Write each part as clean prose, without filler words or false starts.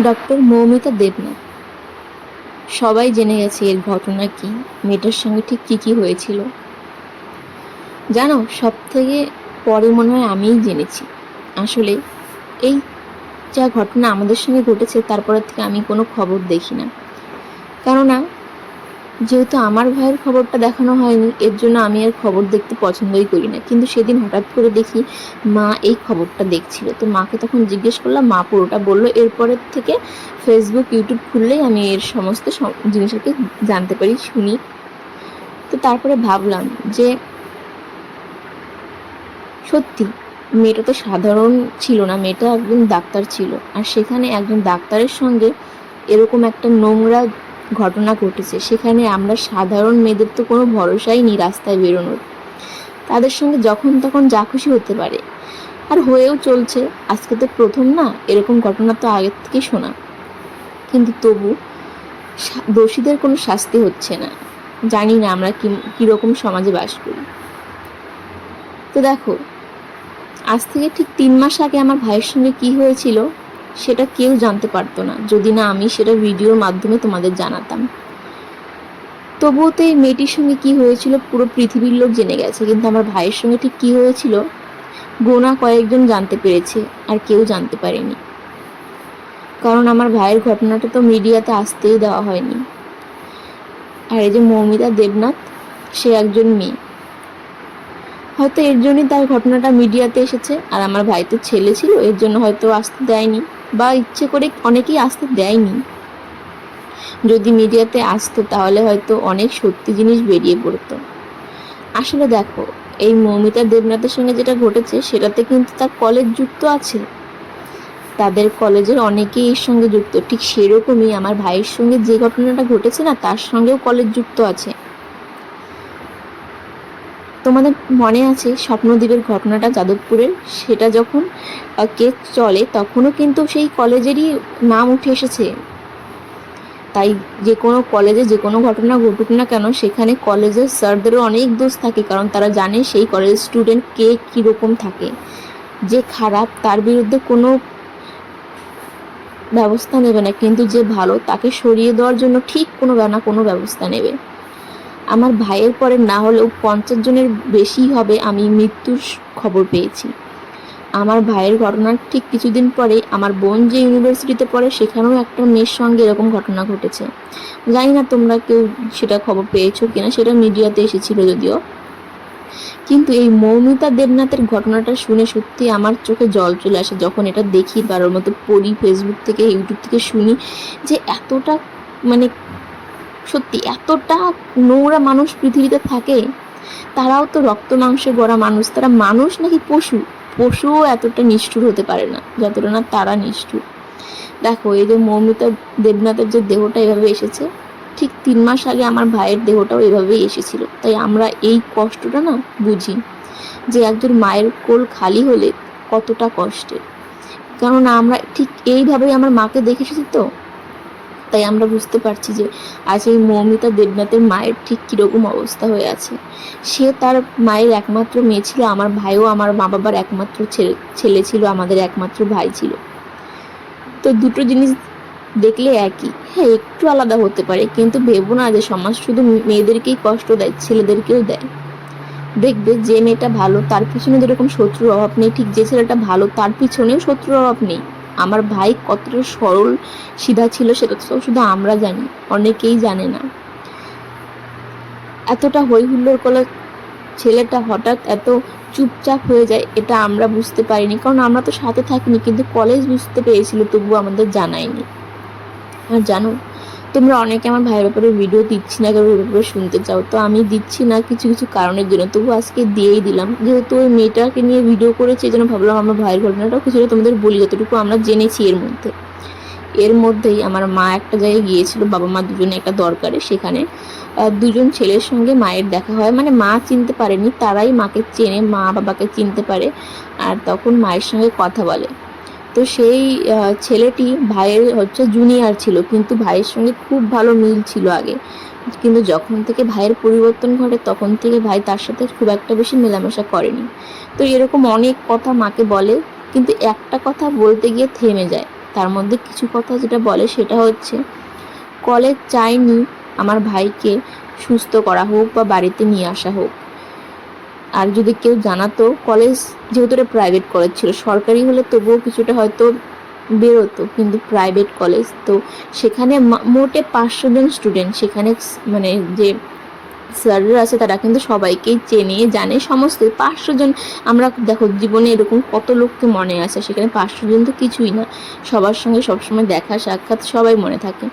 Doctor Moumita Debnath. সবাই জেনে গেছে এর ঘটনা কি, মেয়েটার সঙ্গে ঠিক কী কী হয়েছিল। জানো, সব থেকে পরে মনে হয় আমিই জেনেছি। আসলে এই যা ঘটনা আমাদের সঙ্গে ঘটেছে তারপরের থেকে আমি কোনো খবর দেখি না। কেননা যেহেতু আমার ভাইয়ের খবরটা দেখানো হয়নি, এর জন্য আমি আর খবর দেখতে পছন্দই করি না। কিন্তু সেদিন হঠাৎ করে দেখি মা এই খবরটা দেখছিল, তো মাকে তখন জিজ্ঞেস করলাম, মা পুরোটা বললো। এরপরের থেকে ফেসবুক ইউটিউব খুললেই আমি এর সমস্ত জিনিসটাকে জানতে পারি, শুনি। তো তারপরে ভাবলাম যে সত্যি মেয়েটা তো সাধারণ ছিল না, মেয়েটা একজন ডাক্তার ছিল। আর সেখানে একজন ডাক্তারের সঙ্গে এরকম একটা নোংরা ঘটনা ঘটেছে। সেখানে আমরা সাধারণ মেয়েদের তো কোনো ভরসাই নেই রাস্তায় বেরোনোর। তাদের সঙ্গে যখন তখন যা খুশি হতে পারে, আর হয়েও চলছে। আজকে তো প্রথম না, এরকম ঘটনা তো আগের থেকেই শোনা। কিন্তু তবু দোষীদের কোনো শাস্তি হচ্ছে না। জানি না আমরা কীরকম সমাজে বাস করি। তো দেখো, আজ থেকে ঠিক 3 মাস আগে আমার ভাইয়ের সঙ্গে কি হয়েছিল সেটা কেউ জানতে পারতো না, যদি না আমি সেটা ভিডিওর মাধ্যমে তোমাদের জানাতাম। তবুও তো এই মেয়েটির সঙ্গে কি হয়েছিল পুরো পৃথিবীর লোক জেনে গেছে, কিন্তু আমার ভাইয়ের সঙ্গে ঠিক কি হয়েছিল গোনা কয়েকজন জানতে পেরেছে, আর কেউ জানতে পারেনি। কারণ আমার ভাইয়ের ঘটনাটা তো মিডিয়াতে আসতেই দেওয়া হয়নি। আর এই যে মৌমিতা দেবনাথ, সে একজন মেয়ে, হয়তো এর জন্যই তার ঘটনাটা মিডিয়াতে এসেছে। আর আমার ভাই তো ছেলে ছিল, এর জন্য হয়তো আসতে দেয়নি, বা ইচ্ছে করে অনেকেই আসতে দেয়নি। যদি মিডিয়াতে আসতো তাহলে হয়তো অনেক সত্যি জিনিস বেরিয়ে পড়তো। আসলে দেখো, এই মৌমিতা দেবনাথের সঙ্গে যেটা ঘটেছে সেটাতে কিন্তু তার কলেজ যুক্ত আছে, তাদের কলেজের অনেকেই এর সঙ্গে যুক্ত। ঠিক সেরকমই আমার ভাইয়ের সঙ্গে যে ঘটনাটা ঘটেছে না, তার সঙ্গেও কলেজ যুক্ত আছে। তোমাদের মনে আছে স্বপ্নদ্বীপের ঘটনাটা যাদবপুরের, সেটা যখন কেস চলে তখনও কিন্তু সেই কলেজেরই নাম উঠে এসেছে। তাই যে কোনো কলেজে যে কোনো ঘটনা ঘটুক না কেন, সেখানে কলেজের স্যারদেরও অনেক দোষ থাকে, কারণ তারা জানে সেই কলেজের স্টুডেন্ট কে কীরকম থাকে। যে খারাপ তার বিরুদ্ধে কোনো ব্যবস্থা নেবে না, কিন্তু যে ভালো তাকে সরিয়ে দেওয়ার জন্য ঠিক কোনো না কোনো ব্যবস্থা নেবে। আমার ভাইয়ের পরে না হলেও 50 জনের বেশি হবে আমি মৃত্যুর খবর পেয়েছি। আমার ভাইয়ের ঘটনার ঠিক কিছুদিন পরেই আমার বোন যে ইউনিভার্সিটিতে পড়ে সেখানেও একটা মেয়ের সঙ্গে এরকম ঘটনা ঘটেছে। জানি না তোমরা কেউ সেটা খবর পেয়েছো কিনা, সেটা মিডিয়াতে এসেছিল যদিও। কিন্তু এই মৌমিতা দেবনাথের ঘটনাটা শুনে সত্যি আমার চোখে জল চলে আসে যখন এটা দেখি, বারোর মতো পড়ি, ফেসবুক থেকে ইউটিউব থেকে শুনি যে এতটা মানে সত্যি এতটা নোংরা মানুষ পৃথিবীতে থাকে। তারাও তো রক্ত মাংসে গড়া মানুষ, তারা মানুষ নাকি পশু? পশুও এতটা নিষ্ঠুর হতে পারে না যতটা না তারা নিষ্ঠুর। দেখো, এই যে মৌমিতা দেবনাথের যে দেহটা এভাবে এসেছে, ঠিক 3 মাস আগে আমার ভাইয়ের দেহটাও এভাবেই এসেছিল। তাই আমরা এই কষ্টটা না বুঝি, যে একজন মায়ের কোল খালি হলে কতটা কষ্টের। কারণ আমরা ঠিক এইভাবেই আমার মাকে দেখে এসেছি, তো তাই আমরা বুঝতে পারছি যে আজ এই মৌমিতা দেবনাথের মায়ের ঠিক কীরকম অবস্থা হয়ে আছে। সে তার মায়ের একমাত্র মেয়ে ছিল, আমার ভাইও আমার মা বাবার একমাত্র ছেলে ছিল, আমাদের একমাত্র ভাই ছিল। তো দুটো জিনিস দেখলে একই, হ্যাঁ একটু আলাদা হতে পারে, কিন্তু ভেবো না যে সমাজ শুধু মেয়েদেরকেই কষ্ট দেয়, ছেলেদেরকেও দেয়। দেখবে যে মেয়েটা ভালো তার পিছনে যেরকম শত্রুর অভাব নেই, ঠিক যে ছেলেটা ভালো তার পিছনেও শত্রুর অভাব নেই। আমার ভাই কতটা সরল সিধা ছিল সেটা তো শুধু আমরা জানি, অনেকেই জানে না। এতটা হই হুল্লোড় করলে ছেলেটা হঠাৎ এত চুপচাপ হয়ে যায়, এটা আমরা বুঝতে পারিনি, কারণ আমরা তো সাথে থাকিনি। কিন্তু কলেজ বুঝতে পেরেছিল, তবুও আমাদের জানায়নি। আর জানো, তোমরা অনেকে আমার ভাইয়ের ব্যাপারে ভিডিও দিচ্ছি না কারণ ওর ব্যাপারে শুনতে চাও, তো আমি দিচ্ছি না কিছু কিছু কারণের জন্য, তবু আজকে দিয়েই দিলাম। যেহেতু ওই মেয়েটাকে নিয়ে ভিডিও করেছি, এই জন্য ভাবলাম আমার ভাইয়ের ঘটনাটাও কিছুটা তোমাদের বলি, যতটুকু আমরা জেনেছি। এর মধ্যেই আমার মা একটা জায়গায় গিয়েছিল, বাবা মা দুজনে একটা দরকারে। সেখানে দুজন ছেলের সঙ্গে মায়ের দেখা হয়, মানে মা চিনতে পারেনি, তারাই মাকে চেনে, মা বাবাকে চিনতে পারে। আর তখন মায়ের সঙ্গে কথা বলে। তো সেই ছেলেটি ভাইয়ের জুনিয়র ছিল, কিন্তু ভাইয়ের সঙ্গে খুব ভালো মিল ছিল আগে। কিন্তু যখন থেকে ভাইয়ের পরিবর্তন ঘটে তখন থেকে ভাই তার সাথে খুব একটা বেশি মেলামেশা করেনি। তো এরকম অনেক কথা মাকে বলে, কিন্তু একটা কথা বলতে গিয়ে থেমে যায়। তার মধ্যে কিছু কথা যেটা বলে সেটা হচ্ছে, কলেজ চায়নি আমার ভাইকে সুস্থ করা হোক বা বাড়িতে নিয়ে আসা হোক। আর যদি কেউ জানাতো, কলেজ যেহেতু এটা প্রাইভেট কলেজ ছিল, সরকারি হলে তবুও কিছুটা হয়তো বেরোতো, কিন্তু প্রাইভেট কলেজ তো সেখানে মোটে 500 জন স্টুডেন্ট। সেখানে মানে যে স্যাররা আছে তারা কিন্তু সবাইকেই চেনে জানে, সমস্ত 500 জন। আমরা দেখো জীবনে এরকম কত লোককে মনে আছে, সেখানে 500 জন তো কিছুই না, সবার সঙ্গে সবসময় দেখা সাক্ষাৎ সবাই মনে থাকে।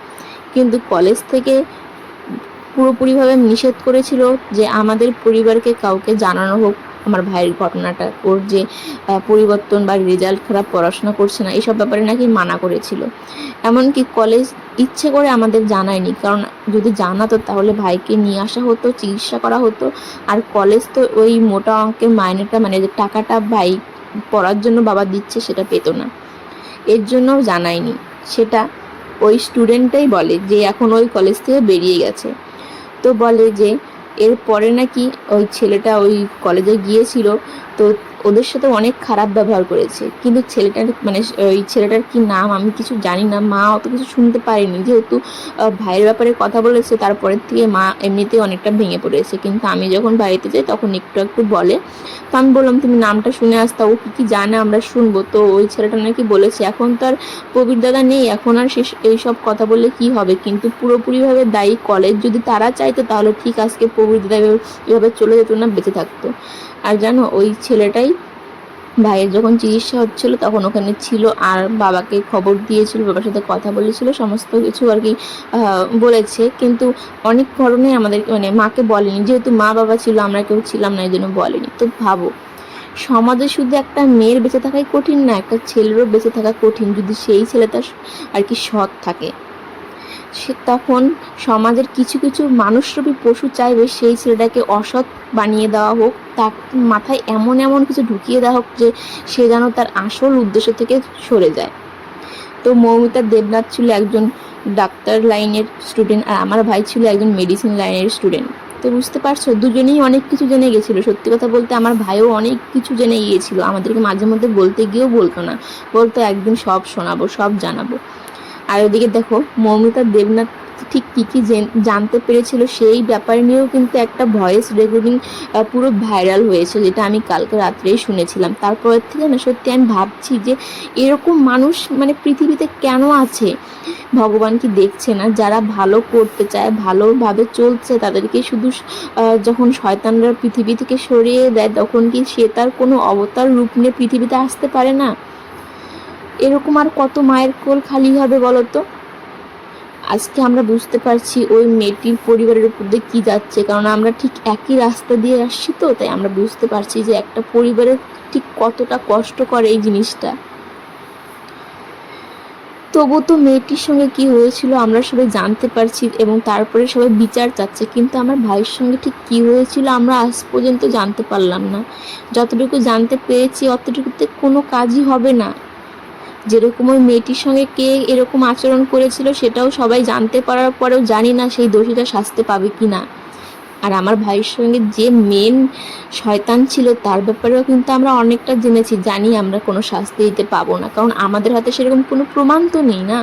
কিন্তু কলেজ থেকে পুরোপুরিভাবে নিষেধ করেছিল যে আমাদের পরিবারকে কাউকে জানানো হোক আমার ভাইয়ের ঘটনাটা, ওর যে পরিবর্তন বা রেজাল্ট খারাপ, পড়াশোনা করছে না, এইসব ব্যাপারে নাকি মানা করেছিল। এমনকি কলেজ ইচ্ছে করে আমাদের জানায়নি, কারণ যদি জানাতো তাহলে ভাইকে নিয়ে আসা হতো, চিকিৎসা করা হতো। আর কলেজ তো ওই মোটা অঙ্কের মাইনেটা, মানে যে টাকাটা ভাই পড়ার জন্য বাবা দিচ্ছে সেটা পেত না, এর জন্যও জানায়নি। সেটা ওই স্টুডেন্টটাই বলে যে এখন ওই কলেজ থেকে বেরিয়ে গেছে। তো বলে যে এরপরে নাকি ওই ছেলেটা ওই কলেজে গিয়েছিল, তো ওদের সাথে অনেক খারাপ ব্যবহার করেছে। কিন্তু ছেলেটার মানে ওই ছেলেটার কি নাম আমি কিছু জানি না, মা অত কিছু শুনতে পারেনি, যেহেতু ভাইয়ের ব্যাপারে কথা বলেছে তারপরের থেকে মা এমনিতেই অনেকটা ভেঙে পড়েছে। কিন্তু আমি যখন বাড়িতে যাই তখন একটু একটু বলে, তো আমি বললাম তুমি নামটা শুনে আসতা, ও কি জানে আমরা শুনবো। তো ওই ছেলেটা নাকি বলেছে এখন তো আর প্রবীর দাদা নেই, এখন আর এইসব কথা বললে কি হবে, কিন্তু পুরোপুরিভাবে দায়ী কলেজ। যদি তারা চাইতো তাহলে ঠিক আজকে প্রবীর দাদা এভাবে চলে যেত না, বেঁচে থাকতো। আর জানো ওই ছেলেটাই ভাইয়ের যখন চিকিৎসা হচ্ছিল তখন ওখানে ছিল, আর বাবাকে খবর দিয়েছিল, বাবার সাথে কথা বলেছিল, সমস্ত কিছু আর কি বলেছে। কিন্তু অনেক ঘটনাই আমাদের মানে মাকে বলেনি, যেহেতু মা বাবা ছিল আমরা কেউ ছিলাম না, এই জন্য বলেনি। তো ভাবো, সমাজে শুধু একটা মেয়ের বেঁচে থাকাই কঠিন না, একটা ছেলেরও বেঁচে থাকা কঠিন যদি সেই ছেলেটা আর কি সৎ থাকে। সে তখন সমাজের কিছু কিছু মানুষরূপী পশু চাইবে সেই ছেলেটাকে অসৎ বানিয়ে দেওয়া হোক, তার মাথায় এমন এমন কিছু ঢুকিয়ে দেওয়া হোক যে সে যেন তার আসল উদ্দেশ্য থেকে সরে যায়। তো মৌমিতা দেবনাথ ছিল একজন ডাক্তার লাইনের স্টুডেন্ট, আর আমার ভাই ছিল একজন মেডিসিন লাইনের স্টুডেন্ট। তো বুঝতে পারছো, দুজনেই অনেক কিছু জেনে গেছিলো। সত্যি কথা বলতে আমার ভাইও অনেক কিছু জেনে গিয়েছিল, আমাদেরকে মাঝে মধ্যে বলতে গিয়েও বলতো না, বলতো একদিন সব শোনাবো, সব জানাবো। আর ওদিকে দেখো মৌমিতা দেবনাথ ঠিক কী কী জানতে পেরেছিল সেই ব্যাপার নিয়েও কিন্তু একটা ভয়েস রেকর্ডিং পুরো ভাইরাল হয়েছে, যেটা আমি কালকে রাত্রেই শুনেছিলাম। তারপরের থেকে না সত্যি আমি ভাবছি যে এরকম মানুষ মানে পৃথিবীতে কেন আছে, ভগবান কি দেখছে না? যারা ভালো করতে চায়, ভালোভাবে চলছে, তাদেরকে শুধু যখন শয়তানরা পৃথিবী থেকে সরিয়ে দেয় তখন কি সে তার কোনো অবতার রূপ নিয়ে পৃথিবীতে আসতে পারে না? এরকম আর কত মায়ের কোল খালি হবে বলো তো? আজকে আমরা বুঝতে পারছি ওই মেয়েটির পরিবারের উপর দিয়ে কী যাচ্ছে, কারণ আমরা ঠিক একই রাস্তা দিয়ে আসছি, তো তাই আমরা বুঝতে পারছি যে একটা পরিবারের ঠিক কতটা কষ্ট করে এই জিনিসটা। তবু তো মেয়েটির সঙ্গে কি হয়েছিল আমরা সবাই জানতে পারছি এবং তারপরে সবাই বিচার চাচ্ছে, কিন্তু আমার ভাইয়ের সঙ্গে ঠিক কি হয়েছিল আমরা আজ পর্যন্ত জানতে পারলাম না। যতটুকু জানতে পেরেছি অতটুকুতে কোনো কাজই হবে না। যেরকম ওই মেয়েটির সঙ্গে কে এরকম আচরণ করেছিল সেটাও সবাই জানতে পারার পরেও জানি না সেই দোষীটা শাস্তি পাবে কি না। আর আমার ভাইয়ের সঙ্গে যে মেন শয়তান ছিল তার ব্যাপারেও কিন্তু আমরা অনেকটা জেনেছি, জানি আমরা কোনো শাস্তি দিতে পাবো না, কারণ আমাদের হাতে সেরকম কোনো প্রমাণ তো নেই না।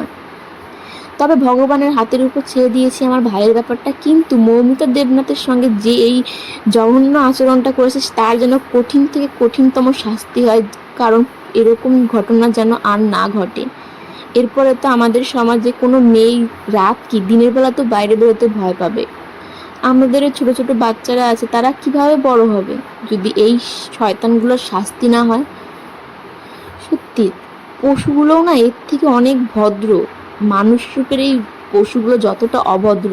তবে ভগবানের হাতের উপর ছেড়ে দিয়েছি আমার ভাইয়ের ব্যাপারটা। কিন্তু মৌমিতা দেবনাথের সঙ্গে যে এই জঘন্য আচরণটা করেছে তার যেন কঠিন থেকে কঠিনতম শাস্তি হয়, কারণ এরকম ঘটনা যেন আর না ঘটে। এরপরে তো আমাদের সমাজে কোনো মেয়ে রাত কি দিনের বেলা তো বাইরে বেরোতে ভয় পাবে। আমাদের ছোট ছোট বাচ্চারা আছে, তারা কিভাবে বড় হবে যদি এই শয়তানগুলোর শাস্তি না হয়? সত্যি পশুগুলোও না এর থেকে অনেক ভদ্র, মানুষ রূপের এই পশুগুলো যতটা অভদ্র,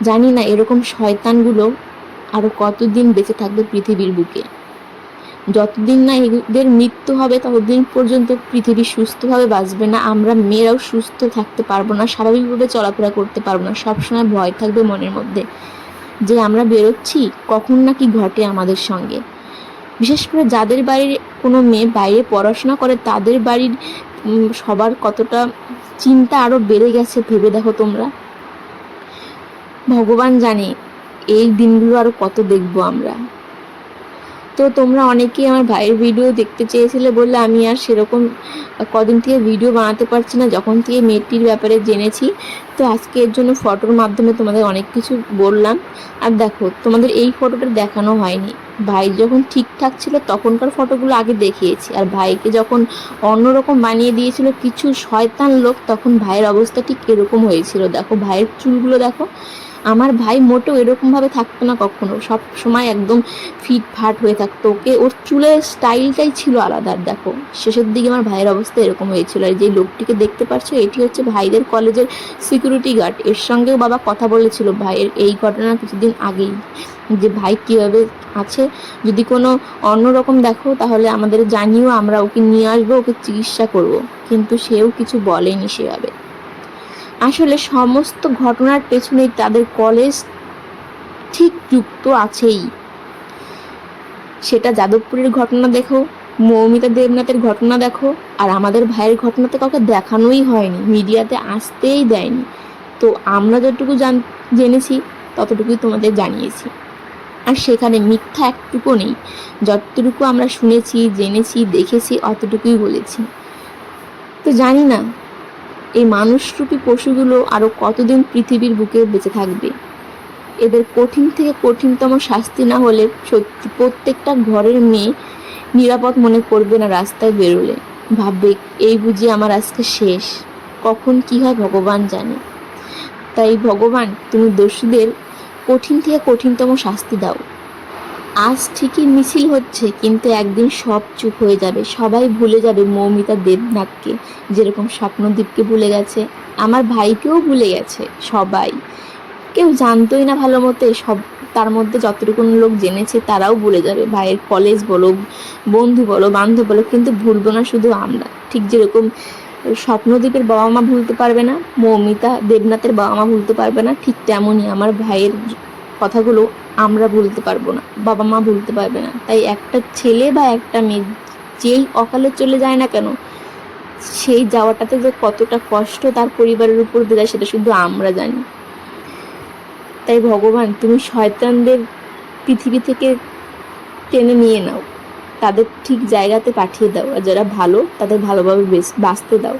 জানি না এরকম শয়তানগুলো আরো কতদিন বেঁচে থাকবে পৃথিবীর বুকে। যতদিন না এদের মৃত্যু হবে ততদিন পর্যন্ত পৃথিবী সুস্থভাবে বাঁচবে না, আমরা মেয়েরাও সুস্থ থাকতে পারবো না, স্বাভাবিকভাবে চলাফেরা করতে পারবো না। সবসময় ভয় থাকবে মনের মধ্যে যে আমরা বেরোচ্ছি, কখন না কি ঘটে আমাদের সঙ্গে। বিশেষ করে যাদের বাড়ির কোনো মেয়ে বাইরে পড়াশোনা করে তাদের বাড়ির সবার কতটা চিন্তা আরও বেড়ে গেছে ভেবে দেখো তোমরা। ভগবান জানে এই দিনগুলো আরও কত দেখবো আমরা। তো তোমরা অনেকেই আমার ভাইয়ের ভিডিও দেখতে চেয়েছিলে বলে আমি আর সেরকম কদিন থেকে ভিডিও বানাতে পারছি না, যখন থেকে মেয়েটির ব্যাপারে জেনেছি। তো আজকে এর জন্য ফটোর মাধ্যমে তোমাদের অনেক কিছু বললাম। আর দেখো, তোমাদের এই ফটোটা দেখানো হয়নি। ভাই যখন ঠিকঠাক ছিল তখনকার ফটোগুলো আগে দেখিয়েছি, আর ভাইকে যখন অন্যরকম বানিয়ে দিয়েছিল কিছু শয়তান লোক, তখন ভাইয়ের অবস্থা ঠিক এরকম হয়েছিল। দেখো ভাইয়ের চুলগুলো দেখো। আমার ভাই মোটেও এরকমভাবে থাকতো না কখনো, সব সময় একদম ফিটফাট হয়ে থাকতো। ওর চুলের স্টাইলটাই ছিল আলাদা। আর দেখো শেষের দিকে আমার ভাইয়ের অবস্থা এরকম হয়েছিল। আর যে লোকটিকে দেখতে পাচ্ছ, এটি হচ্ছে ভাইদের কলেজের সিকিউরিটি গার্ড। এর সঙ্গেও বাবা কথা বলেছিল ভাইয়ের এই ঘটনা কিছুদিন আগেই, যে ভাই কীভাবে আছে। যদি কোনো অন্যরকম দেখো তাহলে আমাদের জানিও, আমরা ওকে নিয়ে আসবো, ওকে চিকিৎসা করব। কিন্তু সেও কিছু বলেনি সেভাবে। আসলে সমস্ত ঘটনার পেছনেই তাদের কলেজ ঠিক যুক্ত আছেই। সেটা যাদবপুরের ঘটনা দেখো, মৌমিতা দেবনাথের ঘটনা দেখো, আর আমাদের ভাইয়ের ঘটনা তো কাউকে দেখানোই হয়নি, মিডিয়াতে আসতেই দেয়নি। তো আমরা যতটুকু জেনেছি ততটুকুই তোমাদের জানিয়েছি। আর সেখানে মিথ্যা একটুকু নেই। যতটুকু আমরা শুনেছি, জেনেছি, দেখেছি, অতটুকুই বলেছি। তো জানি না এই মানুষরূপী পশুগুলো আরও কতদিন পৃথিবীর বুকে বেঁচে থাকবে। এদের কঠিন থেকে কঠিনতম শাস্তি না হলে সত্যি প্রত্যেকটা ঘরের মেয়ে নিরাপদ মনে করবে না রাস্তায় বেরোলে। ভাববে এই বুঝি আমার আজকে শেষ, কখন কি হয় ভগবান জানে। তাই ভগবান, তুমি দোষীদের কঠিন থেকে কঠিনতম শাস্তি দাও। আজ ঠিকই মিছিল হচ্ছে, কিন্তু একদিন সব চুপ হয়ে যাবে, সবাই ভুলে যাবে মৌমিতা দেবনাথকে, যেরকম স্বপ্নদীপকে ভুলে গেছে, আমার ভাইকেও ভুলে গেছে সবাই। কেউ জানতোই না ভালো মতো, সব তার মধ্যে যতটুকু লোক জেনেছে তারাও ভুলে যাবে। ভাইয়ের কলেজ বলো, বন্ধু বলো, বান্ধব বলো, কিন্তু ভুলবো না শুধু আমরা। ঠিক যেরকম স্বপ্নদীপের বাবা মা ভুলতে পারবে না, মৌমিতা দেবনাথের বাবা মা ভুলতে পারবে না, ঠিক তেমনই আমার ভাইয়ের কথাগুলো আমরা ভুলতে পারবো না, বাবা মা ভুলতে পারবে না। তাই একটা ছেলে বা একটা মেয়ে যেই অকালে চলে যায় না কেন, সেই যাওয়াটাতে যে কতটা কষ্ট তার পরিবারের উপর দেয় সেটা শুধু আমরা জানি। তাই ভগবান, তুমি শয়তানদের পৃথিবী থেকে টেনে নিয়ে নাও, তাদের ঠিক জায়গাতে পাঠিয়ে দাও, আর যারা ভালো তাদের ভালোভাবে বাঁচতে দাও।